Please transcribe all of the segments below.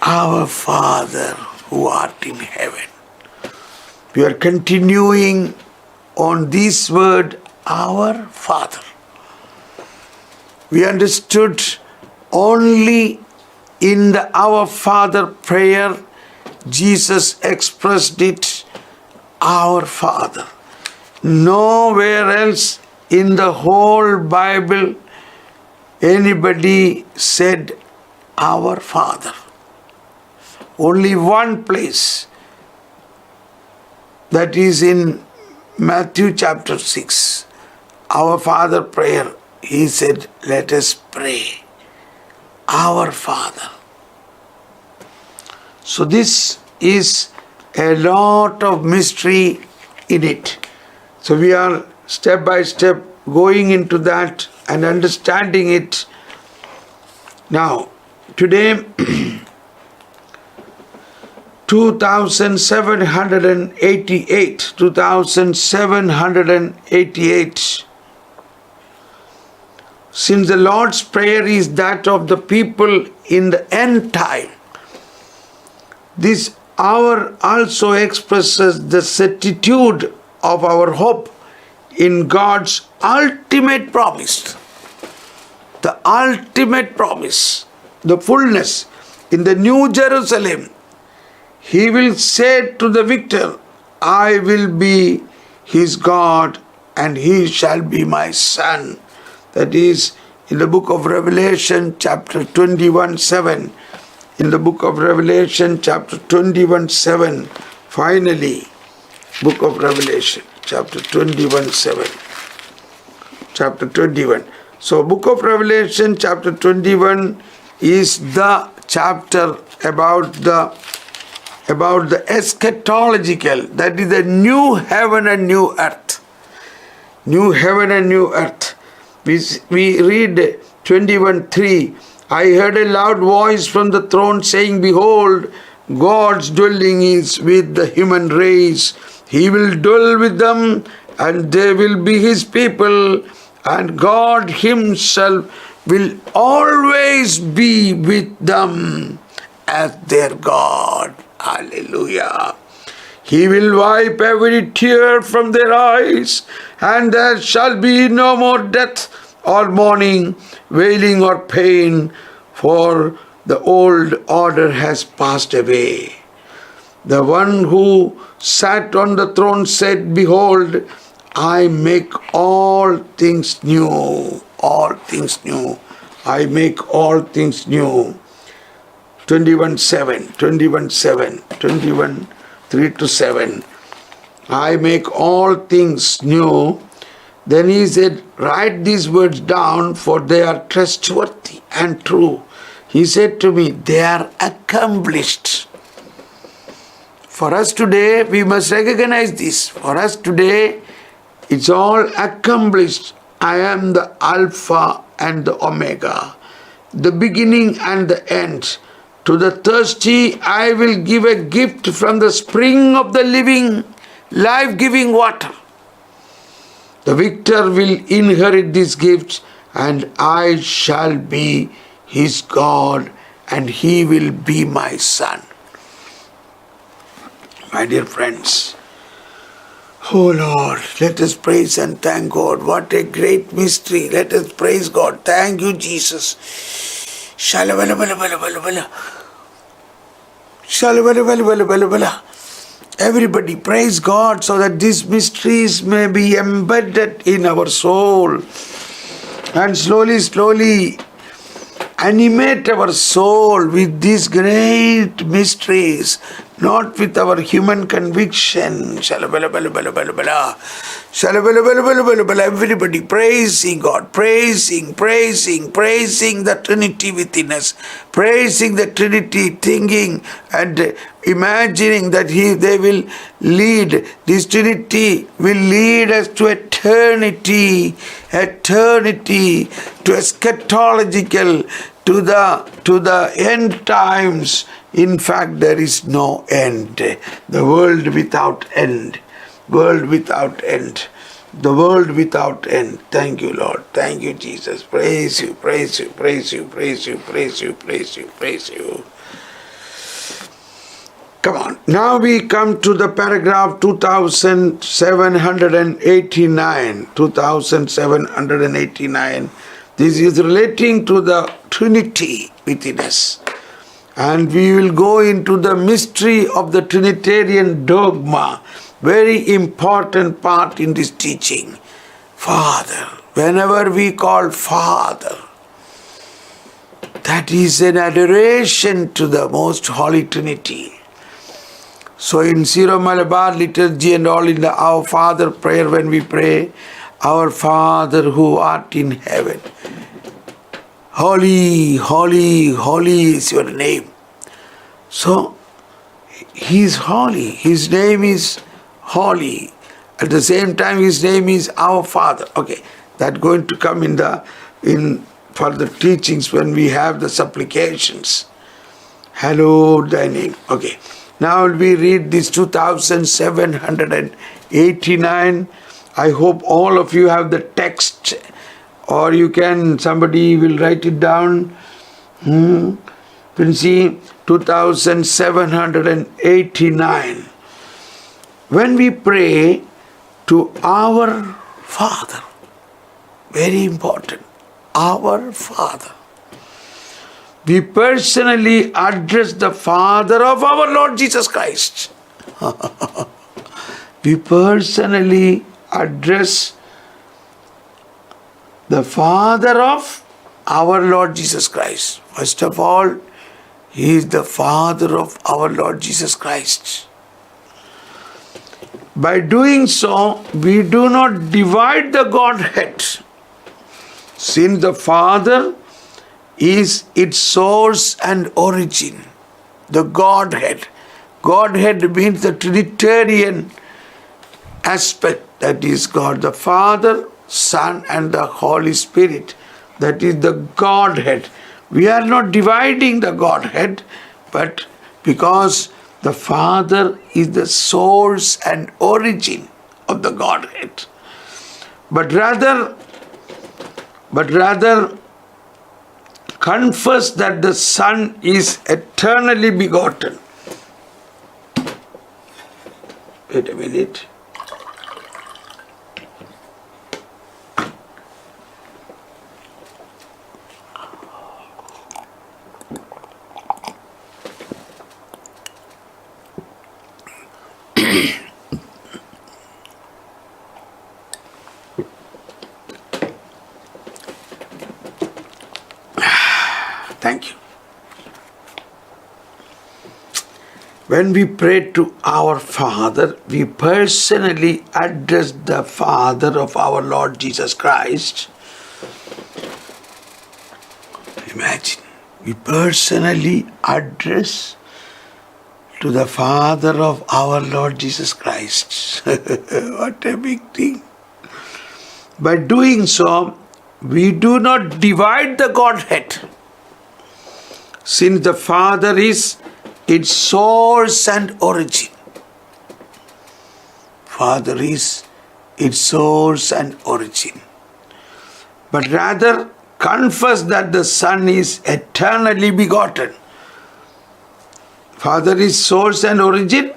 Our Father who art in heaven. We are continuing on this word, our Father. We understood only in the Our Father prayer, Jesus expressed it, our Father. Nowhere else in the whole Bible anybody said our Father. Only one place, that is in Matthew chapter 6. Our Father prayer, he said, let us pray. Our Father. So this is a lot of mystery in it. So we are step by step going into that and understanding it. Now, today, 2788. Since the Lord's Prayer is that of the people in the end time, this hour also expresses the certitude of our hope in God's ultimate promise. The ultimate promise, the fullness in the New Jerusalem. He will say to the victor, I will be his God and he shall be my son. That is in the book of Revelation chapter 21:7. In the book of Revelation chapter 21:7. Finally, book of Revelation chapter 21:7. Chapter 21. So book of Revelation chapter 21 is the chapter about the eschatological, that is the new heaven and new earth. New heaven and new earth. We read 21:3. I heard a loud voice from the throne saying, behold, God's dwelling is with the human race. He will dwell with them and they will be his people, and God himself will always be with them as their God. Hallelujah. He will wipe every tear from their eyes, and there shall be no more death or mourning, wailing or pain, for the old order has passed away. The one who sat on the throne said, behold, I make all things new. All things new. I make all things new. 21:7, 3-7. I make all things new. Then he said, write these words down, for they are trustworthy and true. He said to me, they are accomplished. For us today, we must recognize this. For us today, it's all accomplished. I am the Alpha and the Omega, the beginning and the end. To the thirsty, I will give a gift from the spring of the living, life-giving water. The victor will inherit this gift, and I shall be his God, and he will be my son. My dear friends, oh Lord, let us praise and thank God. What a great mystery. Let us praise God. Thank you, Jesus. Everybody praise God so that these mysteries may be embedded in our soul and slowly animate our soul with these great mysteries, not with our human conviction. Everybody praising God, praising the Trinity within us, praising the Trinity, thinking and imagining that they will lead, this Trinity will lead us to eternity, to eschatological, to the end times. In fact, there is no end. The world without end. World without end. The world without end. Thank you, Lord. Thank you, Jesus. Praise you, praise you, praise you, praise you, praise you, praise you, praise you. Come on. Now we come to the paragraph 2789. 2789. This is relating to the Trinity within us. And we will go into the mystery of the Trinitarian dogma. Very important part in this teaching. Father. Whenever we call Father, that is an adoration to the most holy Trinity. So in Syro-Malabar liturgy and all, in the Our Father prayer, when we pray, Our Father who art in heaven, holy, holy, holy is your name. So He is holy. His name is holy. At the same time, His name is Our Father. Okay, that's going to come for the teachings when we have the supplications. Hallowed thy name. Okay. Now we read this 2789. I hope all of you have the text, or somebody will write it down. You can see 2789. When we pray to our Father, very important, our Father, we personally address the Father of our Lord Jesus Christ. We personally address the Father of our Lord Jesus Christ. First of all, He is the Father of our Lord Jesus Christ. By doing so, we do not divide the Godhead, since the Father is its source and origin. The Godhead. Godhead means the Trinitarian aspect, that is God the Father, Son and the Holy Spirit. That is the Godhead. We are not dividing the Godhead, but because the Father is the source and origin of the Godhead. But rather confess that the Son is eternally begotten. Wait a minute. Thank you. When we pray to our Father, we personally address the Father of our Lord Jesus Christ. Imagine, we personally address to the Father of our Lord Jesus Christ. What a big thing. By doing so, we do not divide the Godhead, since the Father is its source and origin. Father is its source and origin. But rather confess that the Son is eternally begotten. Father is source and origin,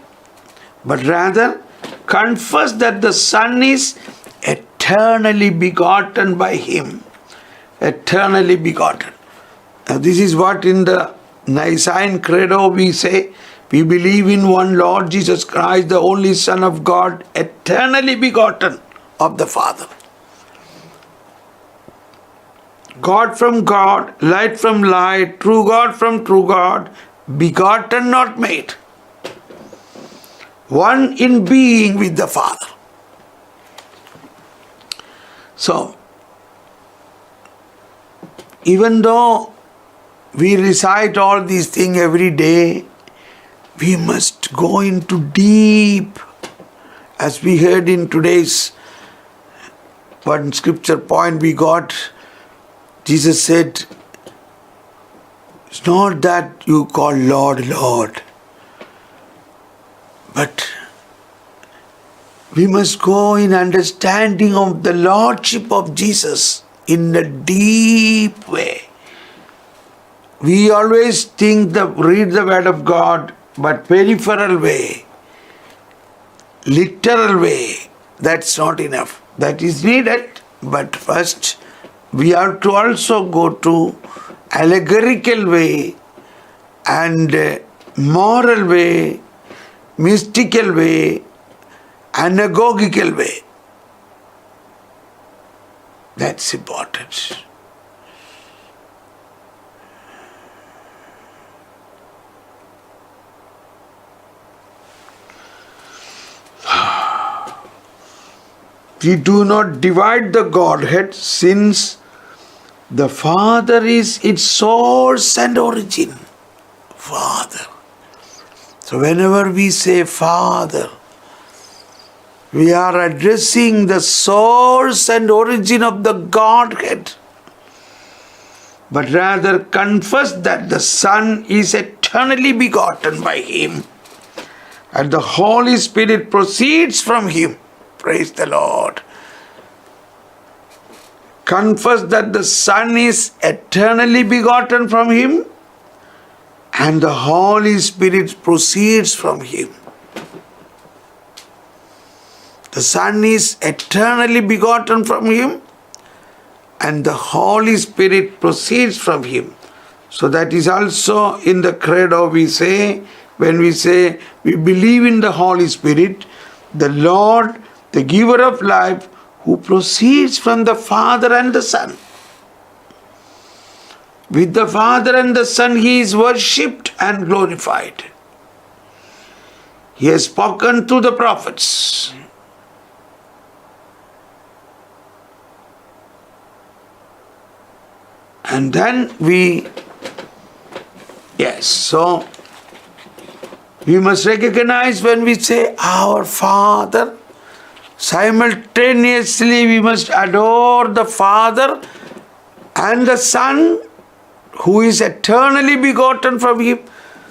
but rather confess that the Son is eternally begotten by Him. Eternally begotten. Now this is what in the Nicene Credo we say. We believe in one Lord Jesus Christ, the only Son of God, eternally begotten of the Father. God from God, light from light, true God from true God, begotten, not made. One in being with the Father. So, even though we recite all these things every day, we must go into deep, as we heard in today's one scripture point we got. Jesus said, it's not that you call Lord, Lord, but we must go in understanding of the Lordship of Jesus in a deep way. We always think read the Word of God but peripheral way, literal way, that's not enough. That is needed, but first we have to also go to allegorical way and moral way, mystical way, anagogical way. That's important. We do not divide the Godhead since the Father is its source and origin. Father. So whenever we say Father, we are addressing the source and origin of the Godhead. But rather confess that the Son is eternally begotten by Him and the Holy Spirit proceeds from Him. Praise the Lord. Confess that the Son is eternally begotten from Him and the Holy Spirit proceeds from Him. The Son is eternally begotten from Him and the Holy Spirit proceeds from Him. So that is also in the credo we say, when we say we believe in the Holy Spirit, the Lord, the giver of life, who proceeds from the Father and the Son. With the Father and the Son He is worshipped and glorified. He has spoken to the prophets. And then so we must recognize when we say our Father, simultaneously we must adore the Father and the Son who is eternally begotten from Him.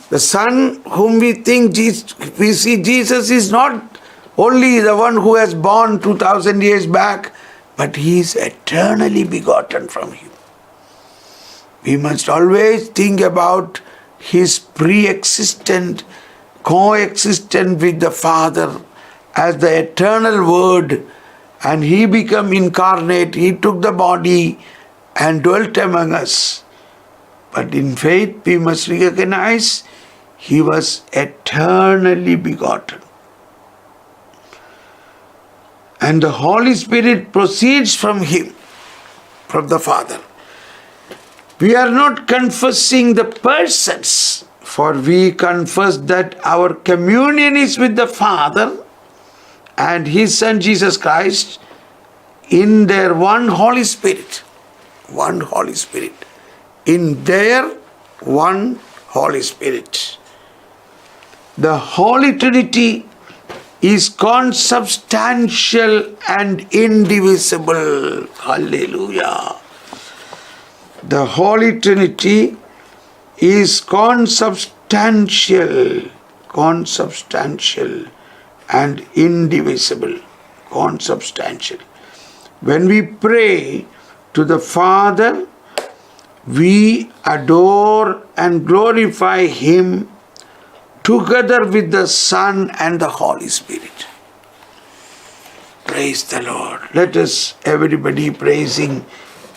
The Son whom we see Jesus is not only the one who has born 2000 years back, but He is eternally begotten from Him. We must always think about His pre-existent, coexistent with the Father as the eternal Word, and He became incarnate. He took the body and dwelt among us. But in faith we must recognize He was eternally begotten. And the Holy Spirit proceeds from Him, from the Father. We are not confessing the persons, for we confess that our communion is with the Father and His Son Jesus Christ in their one Holy Spirit. One Holy Spirit. In their one Holy Spirit. The Holy Trinity is consubstantial and indivisible. Hallelujah. The Holy Trinity is consubstantial and indivisible. Consubstantial. When we pray to the Father, we adore and glorify Him together with the Son and the Holy Spirit. Praise the Lord. Let us, everybody praising.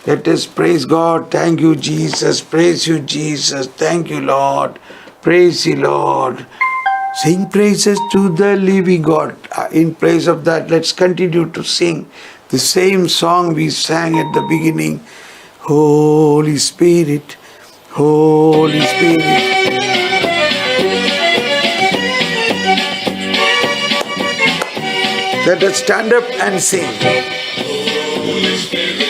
Let us praise God. Thank you, Jesus. Praise you, Jesus. Thank you, Lord. Praise you, Lord. Sing praises to the living God. In place of that, let's continue to sing the same song we sang at the beginning. Holy Spirit, Holy Spirit. Let us stand up and sing. Holy Spirit.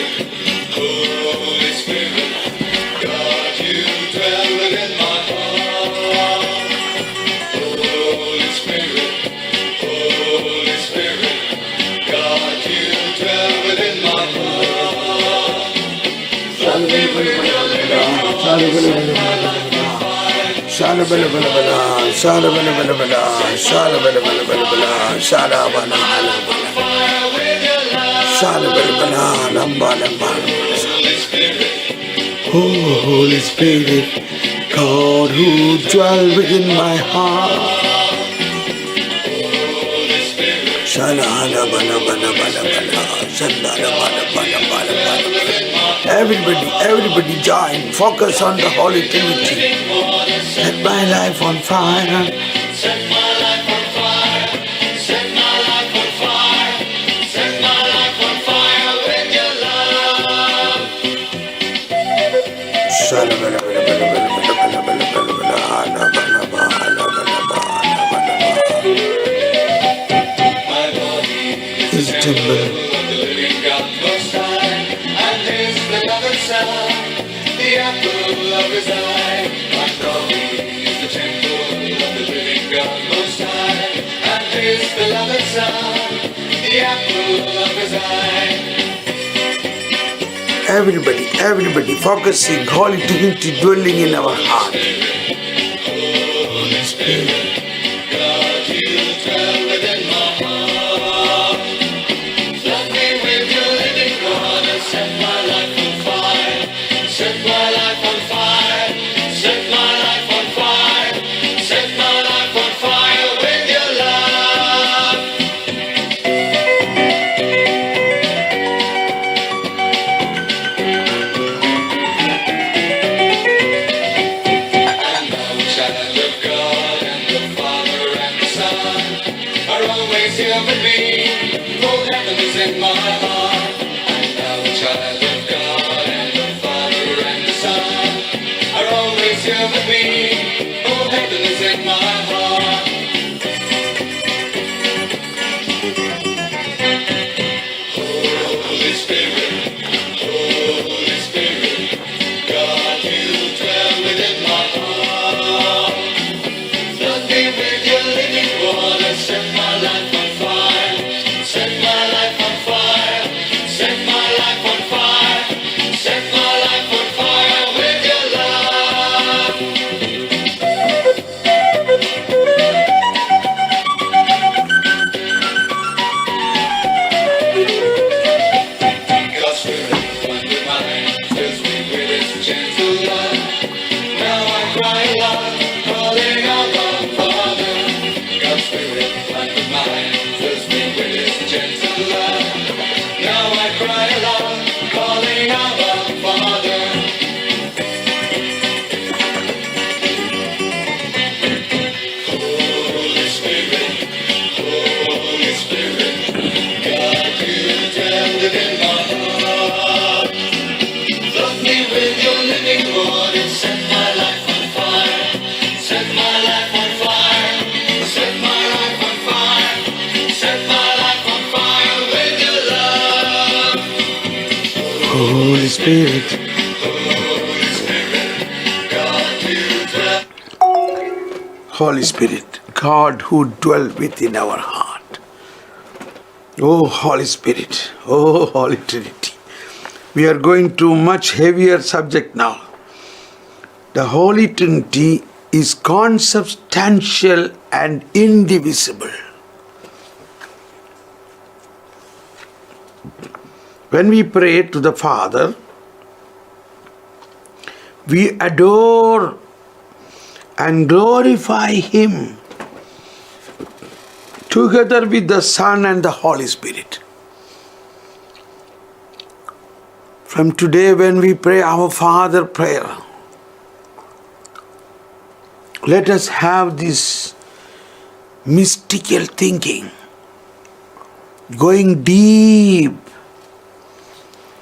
Shala bala bala bala, shala bala bala bala, shala bala bala bala bala, shala bala bala bala, shala bala bala, lamba lamba. Oh, Holy Spirit, God who dwells within my heart. Everybody join. Focus on the Holy Trinity. Set my life on fire. Set my life on fire. Set my life on fire. Set my life on fire with your love. My body is a temple of the living God Most High, and His beloved Son, the apple of His eye. My body is the temple of the living God Most High, and His beloved Son, the apple of His eye. Everybody focusing, Holy Trinity dwelling in our heart. Holy Spirit, God, you dwell within my heart. Flood me with your living water, set my life on fire. Set my life on fire. Set my life on fire. Set my life on fire with your love. And thou, child of God, and the Father and the Son are always here with me. Oh, heaven is in my heart. And thou, child of God, and the Father and the Son are always here with me. Oh, heaven is in my heart. Holy Spirit, God, you dwell within my heart. Flood me with your living water, set my life on fire. Set my life on fire. Set my life on fire. Set my life on fire with your love. God's Spirit undefiled fills me with His gentle love. Now I cry aloud, calling out our Father. God's Spirit undefiled fills me with His gentle love. Now I cry aloud, calling out our Father. Holy Spirit, God, you dwell within my heart. Flood me with your living water, set my life on fire. Set my life on fire. Set my life on fire. Set my life on fire with your love. Holy Spirit, God, you dwell. Holy Spirit, God who dwell within our heart. Oh, Holy Spirit, oh, Holy Trinity. We are going to much heavier subject now. The Holy Trinity is consubstantial and indivisible. When we pray to the Father, we adore and glorify Him together with the Son and the Holy Spirit. From today, when we pray our Father prayer, let us have this mystical thinking, going deep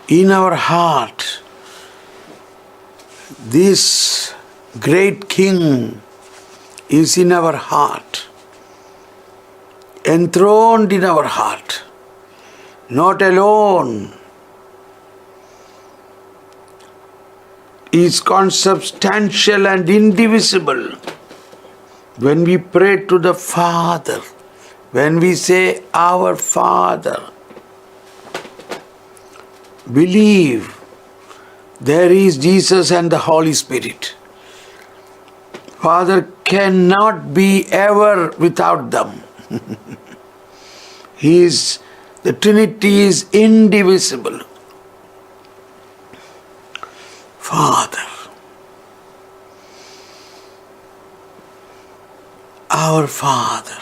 in our heart. This great King is in our heart, enthroned in our heart, not alone. He is consubstantial and indivisible. When we pray to the Father, when we say, Our Father, believe there is Jesus and the Holy Spirit. Father cannot be ever without them. The Trinity is indivisible. Father, our Father.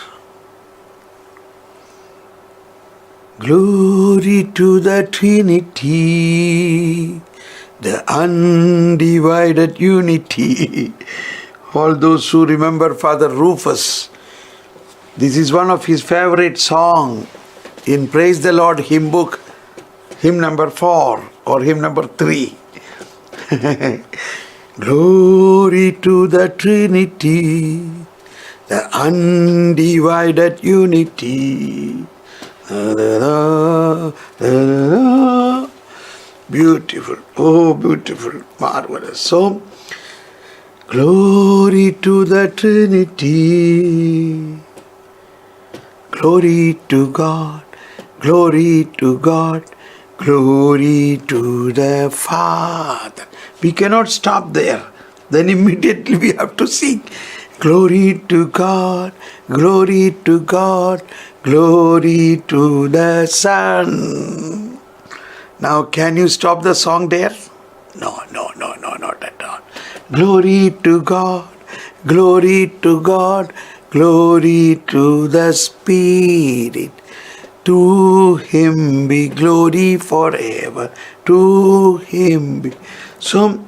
Glory to the Trinity, the undivided unity. All those who remember Father Rufus, this is one of his favorite songs in Praise the Lord hymn book, hymn number 4 or hymn number 3. Glory to the Trinity, the undivided unity. Beautiful, oh beautiful, marvelous. So, glory to the Trinity, glory to God, glory to God, glory to the Father. We cannot stop there. Then immediately we have to sing. Glory to God, glory to God, glory to the Son. Now can you stop the song there? No, not at all. Glory to God, glory to God, glory to the Spirit. To Him be glory forever. To Him be. So,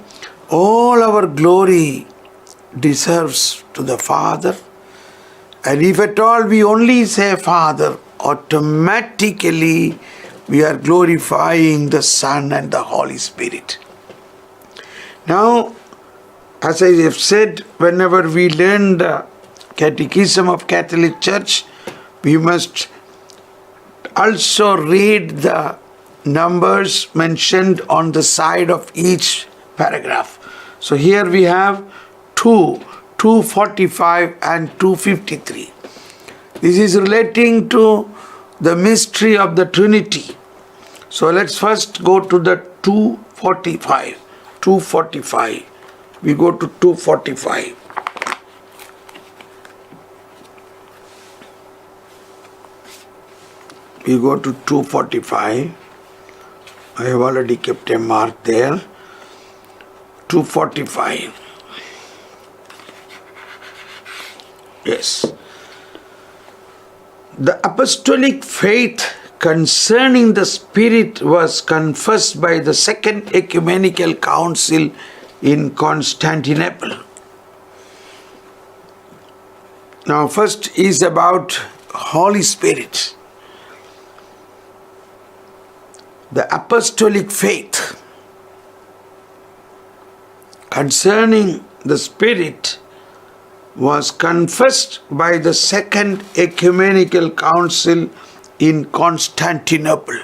all our glory deserves to the Father. And if at all we only say Father, automatically we are glorifying the Son and the Holy Spirit. Now, as I have said, whenever we learn the Catechism of Catholic Church, we must also read the numbers mentioned on the side of each paragraph. So here we have 245 and 253. This is relating to the mystery of the Trinity. So let's first go to the 245. 245. We go to 245. We go to 245. I have already kept a mark there. 245. Yes. The apostolic faith concerning the Spirit was confessed by the Second Ecumenical Council in Constantinople. Now first is about Holy Spirit. The apostolic faith concerning the Spirit was confessed by the Second Ecumenical Council in Constantinople.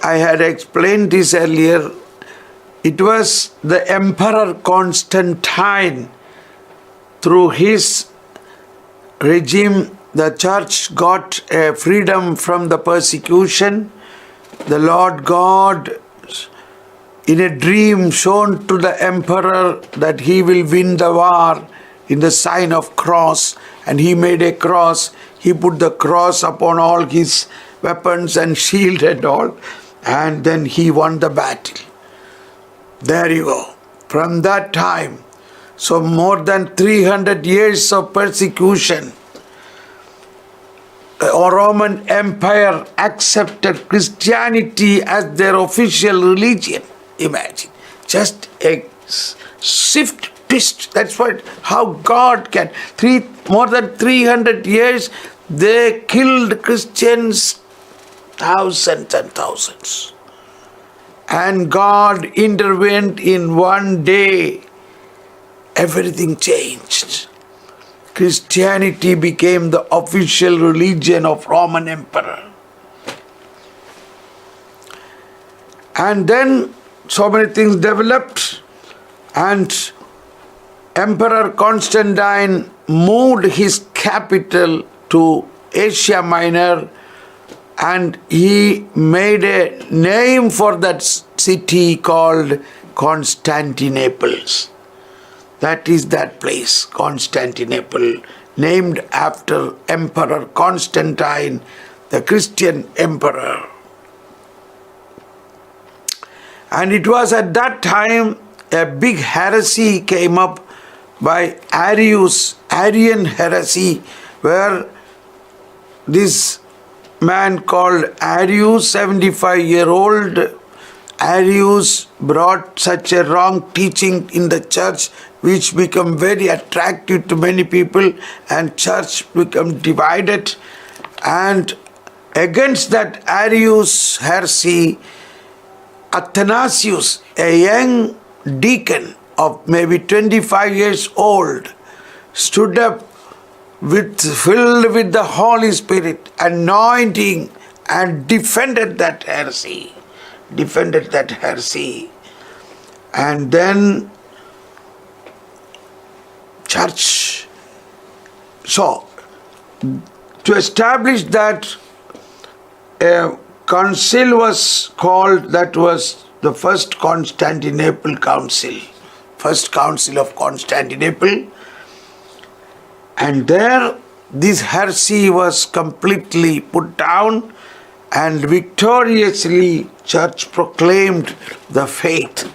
I had explained this earlier. It was the Emperor Constantine. Through his regime, the church got a freedom from the persecution. The Lord God, in a dream, shown to the emperor that he will win the war in the sign of cross, and he made a cross. He put the cross upon all his weapons and shield and all, and then he won the battle. There you go. From that time, so more than 300 years of persecution, the Roman Empire accepted Christianity as their official religion. Imagine. Just a swift twist. That's how God can. More than 300 years, they killed Christians, thousands and thousands. And God intervened in one day. Everything changed. Christianity became the official religion of Roman Emperor. And then so many things developed, and Emperor Constantine moved his capital to Asia Minor, and he made a name for that city called Constantinople. That is that place, Constantinople, named after Emperor Constantine, the Christian emperor. And it was at that time a big heresy came up by Arius Arian heresy, where this man called Arius, 75-year-old Arius, brought such a wrong teaching in the church which become very attractive to many people, and church become divided. And against that Arius heresy, Athanasius, a young deacon of maybe 25 years old, stood up filled with the Holy Spirit, anointing, and defended that heresy. And then church. So, to establish that, a council was called, that was the First Constantinople Council. First Council of Constantinople. And there this heresy was completely put down, and victoriously church proclaimed the faith,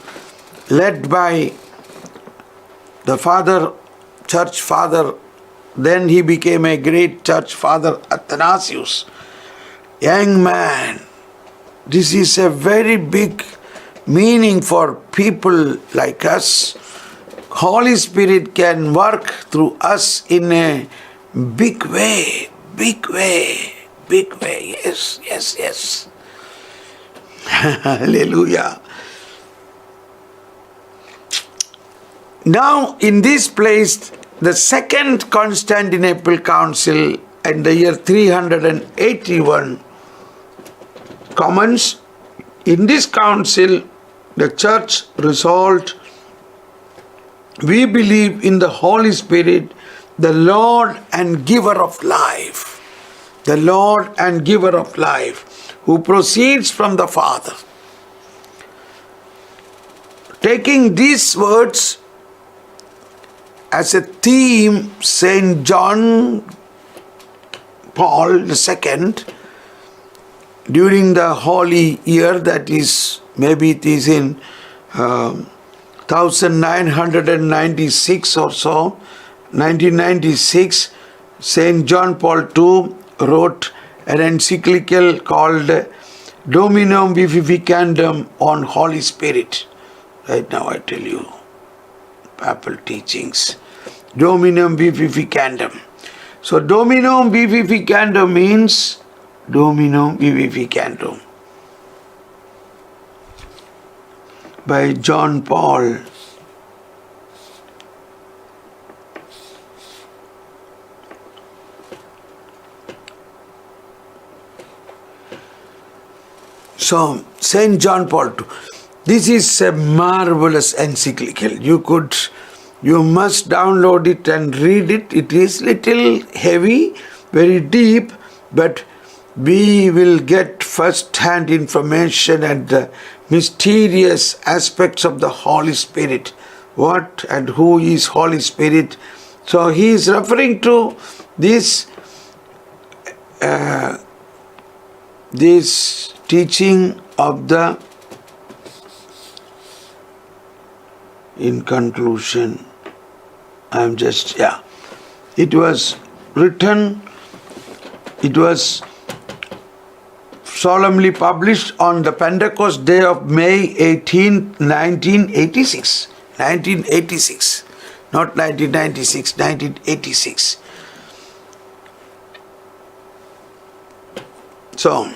led by the father, church father. Then he became a great church father, Athanasius. Young man, this is a very big meaning for people like us. Holy Spirit can work through us in a big way. Yes. Hallelujah. Now, in this place, the Second Constantinople Council in the year 381 comments. In this council, the church resolved, we believe in the Holy Spirit, the Lord and giver of life. The Lord and giver of life, who proceeds from the Father. Taking these words as a theme, Saint John Paul II, during the Holy Year, that is, maybe it is in 1996 or so, 1996, Saint John Paul II wrote an encyclical called Dominum Vivificandum on Holy Spirit. Right now I tell you, papal teachings. Dominum Vivificandum. So Dominum Vivificandum means Dominum Vivificandum by John Paul. So, Saint John Paul II. This is a marvelous encyclical. You must download it and read it. It is little heavy, very deep, but we will get first-hand information and the mysterious aspects of the Holy Spirit. What and who is Holy Spirit? So he is referring to this teaching of the, in conclusion, it was written, it was solemnly published on the Pentecost day of May 18, 1986. 1986, not 1996, 1986. So,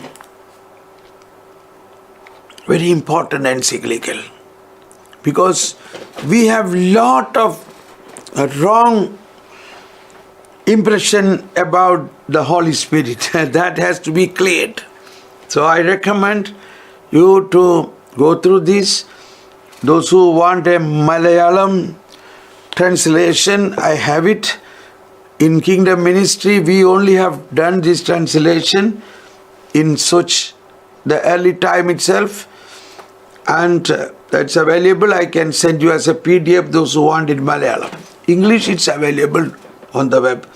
very important encyclical, because we have lot of wrong impression about the Holy Spirit. That has to be cleared. So I recommend you to go through this. Those who want a Malayalam translation, I have it. In Kingdom Ministry, we only have done this translation in such the early time itself, and that's available. I can send you as a PDF those who want in Malayalam. English, it's available on the web.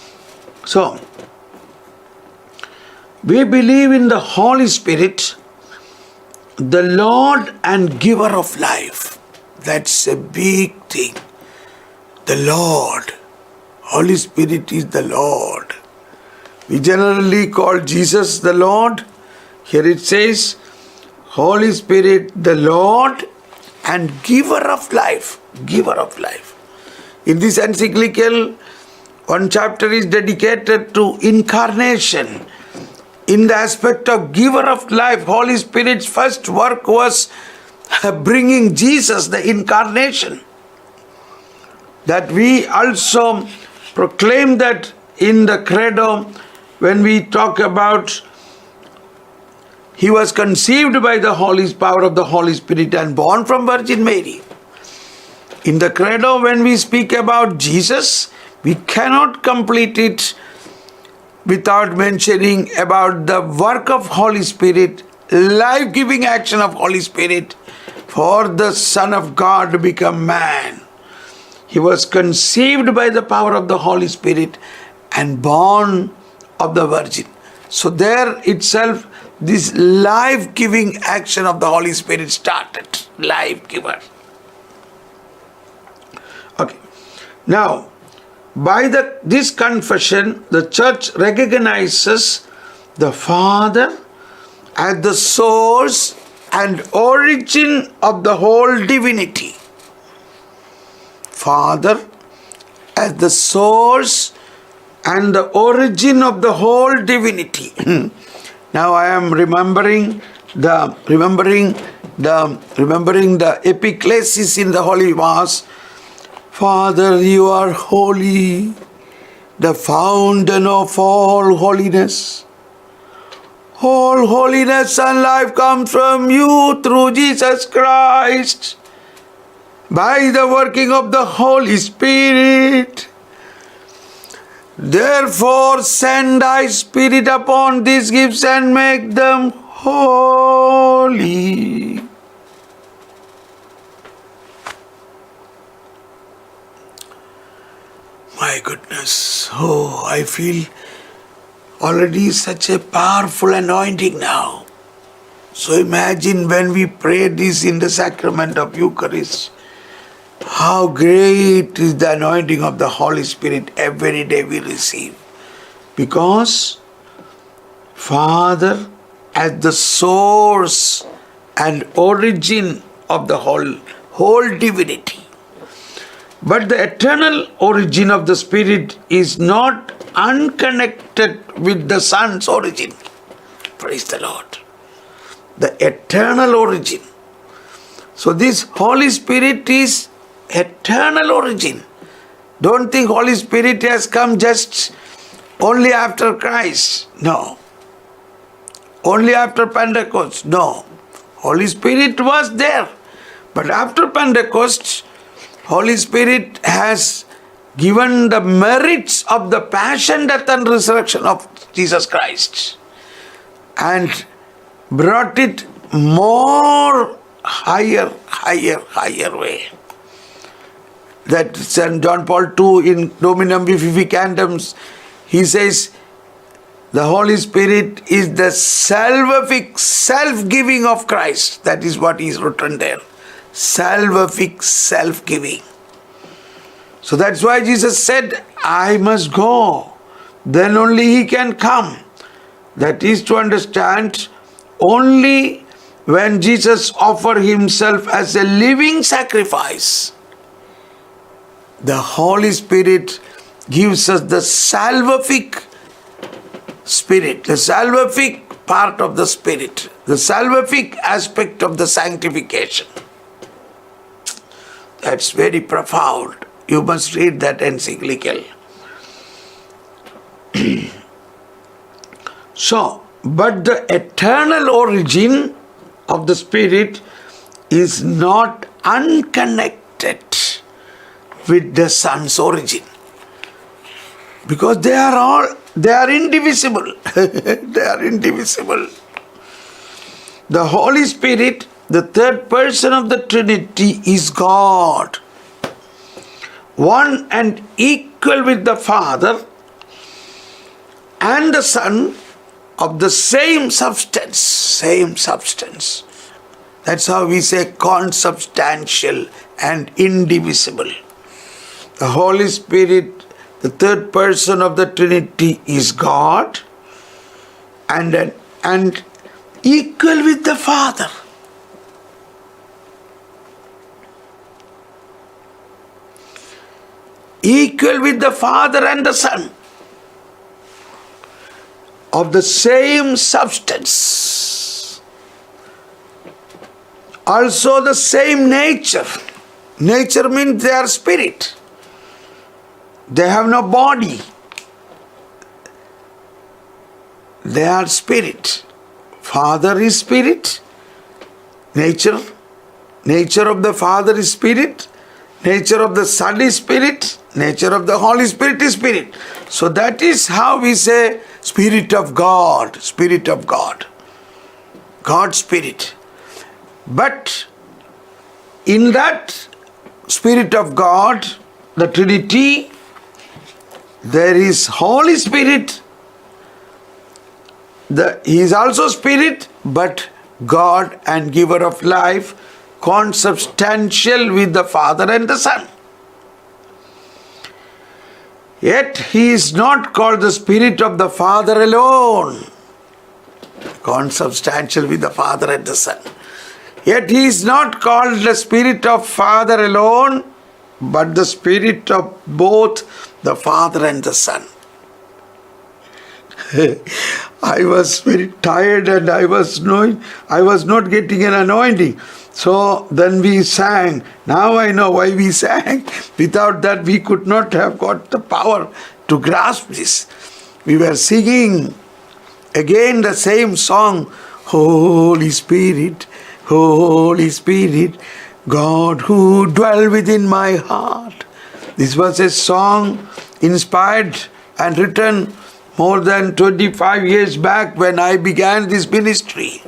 So, we believe in the Holy Spirit, the Lord and giver of life. That's a big thing. The Lord Holy Spirit is the Lord. We generally call Jesus the Lord. Here it says, Holy Spirit, the Lord and giver of life. Giver of life. In this encyclical, one chapter is dedicated to incarnation. In the aspect of giver of life, Holy Spirit's first work was bringing Jesus, the incarnation. That we also proclaim that in the credo when we talk about he was conceived by the power of the Holy Spirit and born from Virgin Mary. In the credo when we speak about Jesus, we cannot complete it without mentioning about the work of Holy Spirit, life-giving action of Holy Spirit for the Son of God to become man. He was conceived by the power of the Holy Spirit and born of the Virgin. So there itself, this life-giving action of the Holy Spirit started. Life-giver. Okay. Now, by this confession, the Church recognizes the Father as the source and origin of the whole divinity. Father as the source and the origin of the whole divinity. Now I am remembering the epiclesis in the Holy Mass. Father, you are holy, the fountain of all holiness. All holiness and life comes from you through Jesus Christ, by the working of the Holy Spirit. Therefore, send thy Spirit upon these gifts and make them holy. My goodness, I feel already such a powerful anointing now. So imagine when we pray this in the sacrament of Eucharist, how great is the anointing of the Holy Spirit every day we receive. Because Father as the source and origin of the whole divinity. But the eternal origin of the Spirit is not unconnected with the Son's origin. Praise the Lord. The eternal origin. So this Holy Spirit is eternal origin. Don't think Holy Spirit has come just only after Christ. No. Only after Pentecost. No. Holy Spirit was there. But after Pentecost, Holy Spirit has given the merits of the passion, death and resurrection of Jesus Christ and brought it more higher way. That St. John Paul II in Dominum Vivificantum, he says, the Holy Spirit is the salvific self-giving of Christ. That is what is written there. Salvific self-giving. So that's why Jesus said, I must go. Then only He can come. That is to understand, only when Jesus offered Himself as a living sacrifice, the Holy Spirit gives us the salvific spirit, the salvific part of the Spirit, the salvific aspect of the sanctification. That's very profound. You must read that encyclical. So, but the eternal origin of the Spirit is not unconnected with the Son's origin. Because they are indivisible. They are indivisible. The Holy Spirit, the third person of the Trinity, is God. One and equal with the Father and the Son, of the same substance. Same substance. That's how we say consubstantial and indivisible. The Holy Spirit, the third person of the Trinity is God and equal with the Father. Equal with the Father and the Son. Of the same substance. Also the same nature. Nature means they are spirit. They have no body. They are spirit. Father is spirit. Nature of the Father is spirit. Nature of the Son is spirit. Nature of the Holy Spirit is spirit. So that is how we say Spirit of God. Spirit of God. God's Spirit. But in that Spirit of God, the Trinity, there is Holy Spirit. He is also Spirit, but God and giver of life, consubstantial with the Father and the Son. Yet he is not called the Spirit of the Father alone, consubstantial with the Father and the Son. Yet he is not called the Spirit of Father alone, but the Spirit of both the Father and the Son. I was very tired and I was not getting an anointing. So then we sang. Now I know why we sang. Without that we could not have got the power to grasp this. We were singing again the same song. Holy Spirit, Holy Spirit, God who dwell within my heart. This was a song inspired and written more than 25 years back when I began this ministry.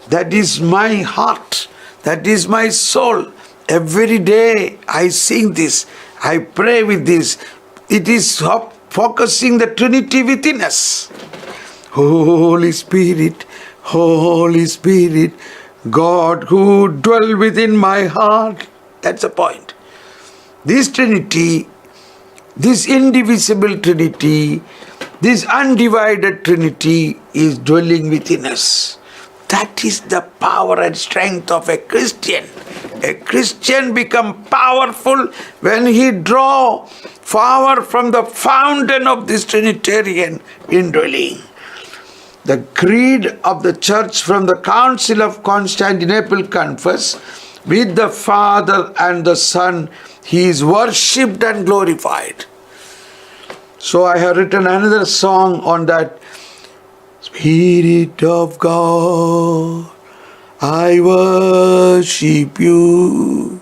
That is my heart. That is my soul. Every day I sing this. I pray with this. It is focusing the Trinity within us. Holy Spirit, Holy Spirit, God who dwell within my heart. That's the point. This Trinity, this indivisible Trinity, this undivided Trinity is dwelling within us. That is the power and strength of a Christian. A Christian becomes powerful when he draws power from the fountain of this Trinitarian indwelling. The creed of the Church from the Council of Constantinople confess, with the Father and the Son, He is worshipped and glorified. So I have written another song on that. Spirit of God, I worship you.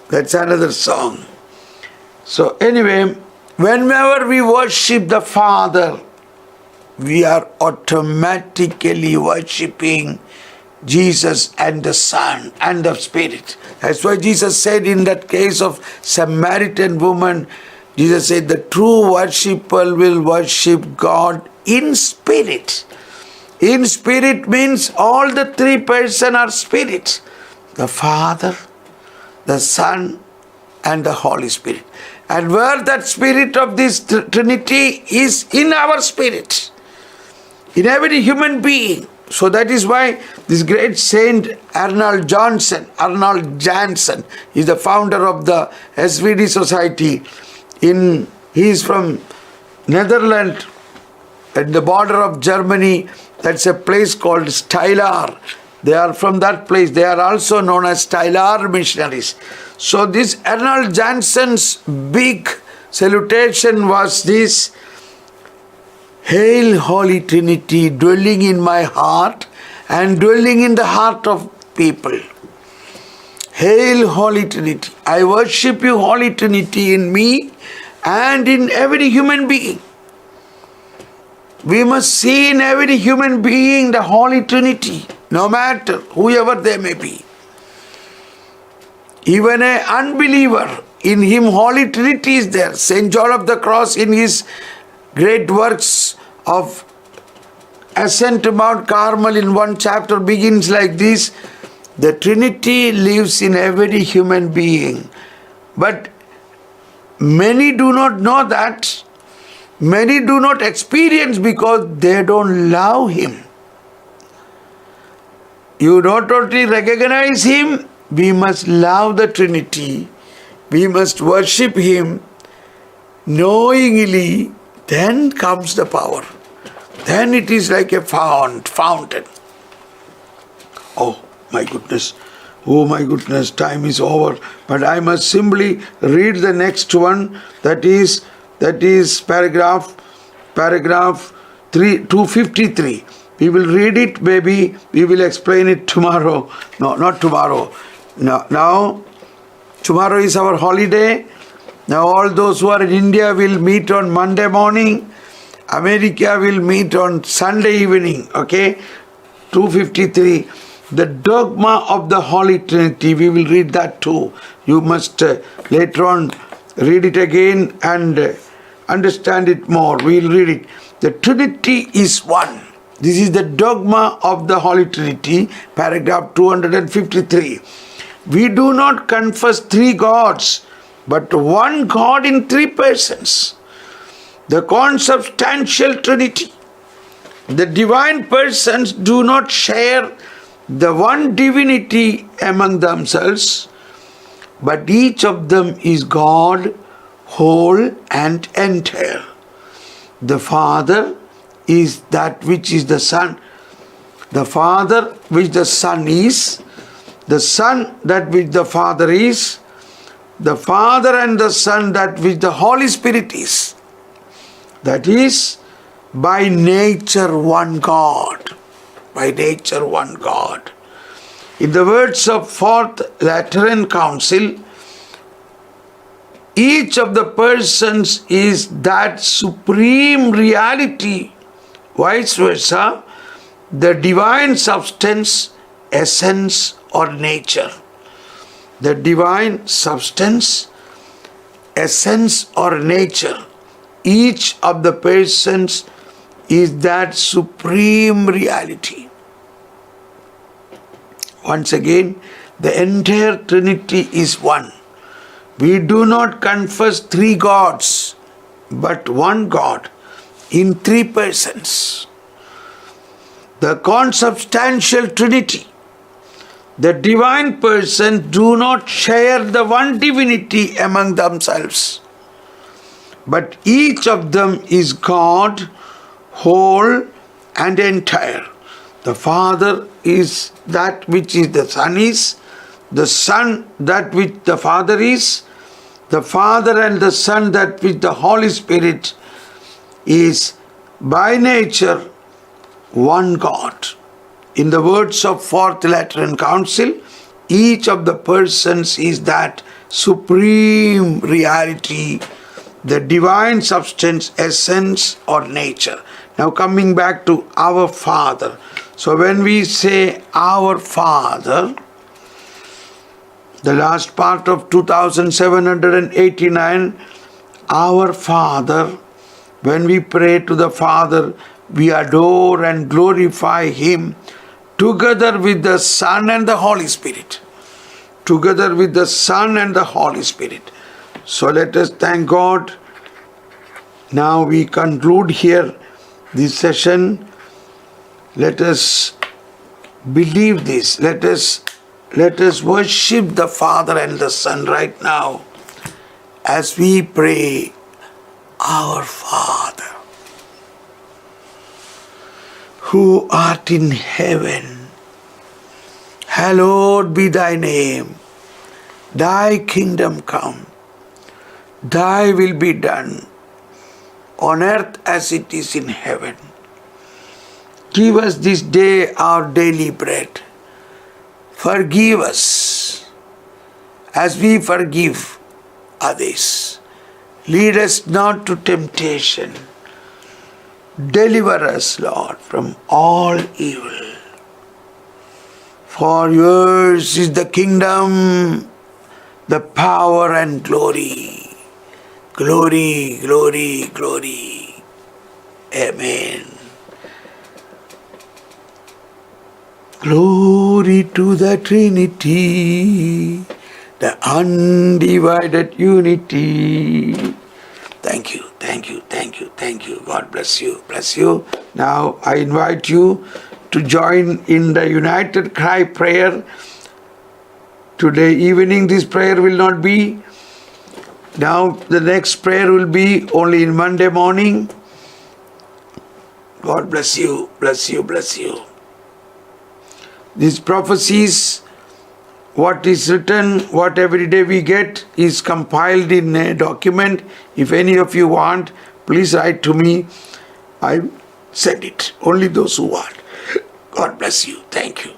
That's another song. So anyway, whenever we worship the Father, we are automatically worshipping Jesus and the Son and the Spirit. That's why Jesus said in that case of Samaritan woman, Jesus said the true worshipper will worship God in spirit. In spirit means all the three persons are spirit. The Father, the Son and the Holy Spirit. And where that spirit of this Trinity is in our spirit. In every human being. So that is why this great saint Arnold Janssen is the founder of the SVD Society. He is from Netherlands, at the border of Germany. That's a place called Stylar. They are from that place. They are also known as Stylar missionaries. So this Arnold Janssen's big salutation was this: Hail Holy Trinity, dwelling in my heart and dwelling in the heart of people. Hail Holy Trinity. I worship you, Holy Trinity, in me and in every human being. We must see in every human being the Holy Trinity, no matter whoever they may be. Even an unbeliever, in him Holy Trinity is there. St. John of the Cross in his great works of Ascent to Mount Carmel in one chapter begins like this: the Trinity lives in every human being. But many do not know that. Many do not experience because they don't love Him. You not only recognize Him, we must love the Trinity. We must worship Him knowingly. Then comes the power. Then it is like a fountain. Oh my goodness. Oh my goodness, time is over. But I must simply read the next one. That is paragraph 253. We will read it, maybe we will explain it tomorrow. No, not tomorrow. No, now, tomorrow is our holiday. Now all those who are in India will meet on Monday morning. America will meet on Sunday evening. Okay? 253. The dogma of the Holy Trinity. We will read that too. You must later on read it again and understand it more. We will read it. The Trinity is one. This is the dogma of the Holy Trinity, paragraph 253. We do not confess three gods, but one God in three persons. The consubstantial Trinity. The divine persons do not share the one divinity among themselves, but each of them is God, whole and entire. The Father is that which is the Son. The Father which the Son is, the Son that which the Father is, the Father and the Son that which the Holy Spirit is. That is, by nature one God. By nature one God. In the words of Fourth Lateran Council, each of the persons is that supreme reality, vice versa, the divine substance, essence or nature. The divine substance, essence or nature. Each of the persons is that supreme reality. Once again, the entire Trinity is one. We do not confess three gods, but one God in three persons. The consubstantial Trinity. The divine persons do not share the one divinity among themselves, but each of them is God, whole and entire. The Father is that which is the Son is, the Son that which the Father is, the Father and the Son that which the Holy Spirit is, by nature one God. In the words of Fourth Lateran Council, each of the persons is that supreme reality, the divine substance, essence or nature. Now coming back to our Father. So when we say our Father, the last part of 2789, our Father, when we pray to the Father, we adore and glorify Him together with the Son and the Holy Spirit. Together with the Son and the Holy Spirit. So let us thank God. Now we conclude here this session. Let us believe this. Let us worship the Father and the Son right now as we pray, our Father, who art in heaven, hallowed be thy name. Thy kingdom come. Thy will be done on earth as it is in heaven. Give us this day our daily bread. Forgive us as we forgive others. Lead us not to temptation. Deliver us, Lord, from all evil. For yours is the kingdom, the power and glory. Glory, glory, glory. Amen. Glory to the Trinity. the undivided unity. Thank you, thank you, thank you, thank you. God bless you, bless you. Now I invite you to join in the united cry prayer. Today evening this prayer will not be. Now the next prayer will be only in Monday morning. God bless you, bless you, bless you. These prophecies, what is written, what every day we get is compiled in a document. If any of you want, please write to me. I send it. Only those who want. God bless you. Thank you.